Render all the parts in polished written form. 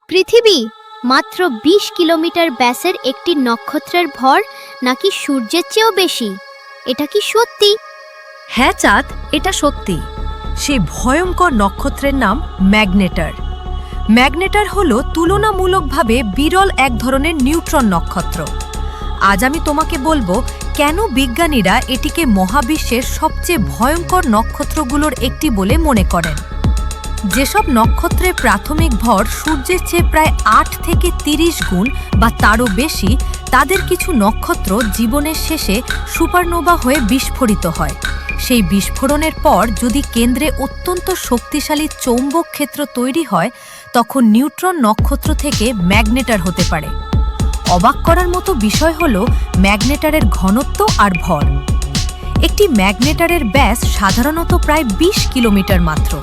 পৃথিবী মাত্র ২০ কিলোমিটার ব্যাসের একটি নক্ষত্রের ভর নাকি সূর্যের চেয়েও বেশি? এটা কি সত্যি? হ্যাঁ চাঁদ, এটা সত্যি। সেই ভয়ঙ্কর নক্ষত্রের নাম ম্যাগনেটার। ম্যাগনেটার হলো তুলনামূলকভাবে বিরল এক ধরনের নিউট্রন নক্ষত্র। আজ আমি তোমাকে বলবো কেন বিজ্ঞানীরা এটিকে মহাবিশ্বের সবচেয়ে ভয়ঙ্কর নক্ষত্রগুলোর একটি বলে মনে করেন। যেসব নক্ষত্রের প্রাথমিক ভর সূর্যের চেয়ে প্রায় ৮ থেকে ৩০ গুণ বা তারও বেশি, তাদের কিছু নক্ষত্র জীবনের শেষে সুপারনোভা হয়ে বিস্ফোরিত হয়। সেই বিস্ফোরণের পর যদি কেন্দ্রে অত্যন্ত শক্তিশালী চৌম্বক ক্ষেত্র তৈরি হয়, তখন নিউট্রন নক্ষত্র থেকে ম্যাগনেটার হতে পারে। অবাক করার মতো বিষয় হল ম্যাগনেটারের ঘনত্ব আর ভর। একটি ম্যাগনেটারের ব্যাস সাধারণত প্রায় ২০ কিলোমিটার মাত্র।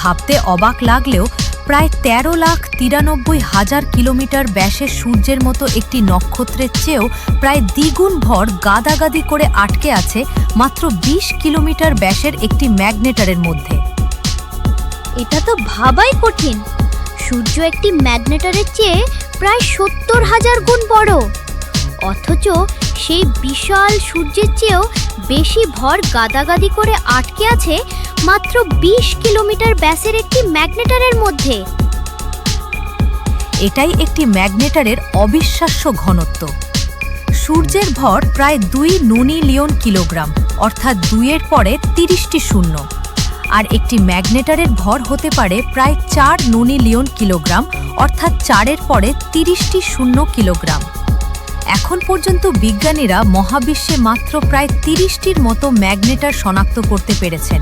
ভাবতে অবাক লাগলেও প্রায় ১৩,৯৩,০০০ কিলোমিটার ব্যাসের সূর্যের মতো একটি নক্ষত্রের চেয়েও প্রায় দ্বিগুণ ভর গাদাগাদি করে আটকে আছে মাত্র ২০ কিলোমিটার ব্যাসের একটি ম্যাগনেটারের মধ্যে। এটা তো ভাবাই কঠিন। সূর্য একটি ম্যাগনেটারের চেয়ে প্রায় ৭০,০০০ গুণ বড়, অথচ সেই বিশাল সূর্যের চেয়েও বেশি ভর গাদাগাদি করে আটকে আছে মাত্র ২০ কিলোমিটার ব্যাসের একটি ম্যাগনেটারের মধ্যে। এটাই একটি ম্যাগনেটারের অবিশ্বাস্য ঘনত্ব। সূর্যের ভর প্রায় ২ ননিলিয়ন কিলোগ্রাম, অর্থাৎ ২-এর পরে ৩০টি শূন্য। আর একটি ম্যাগনেটারের ভর হতে পারে প্রায় ৪ ননিলিয়ন কিলোগ্রাম, অর্থাৎ ৪-এর পরে ৩০টি শূন্য কিলোগ্রাম। এখন পর্যন্ত বিজ্ঞানীরা মহাবিশ্বে মাত্র প্রায় ৩০টির মতো ম্যাগনেটার শনাক্ত করতে পেরেছেন।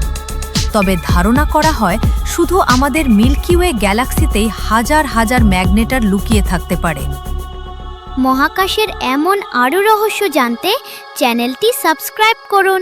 তবে ধারণা করা হয় শুধু আমাদের মিল্কি ওয়ে গ্যালাক্সিতেই হাজার হাজার ম্যাগনেটার লুকিয়ে থাকতে পারে। মহাকাশের এমন আরও রহস্য জানতে চ্যানেলটি সাবস্ক্রাইব করুন।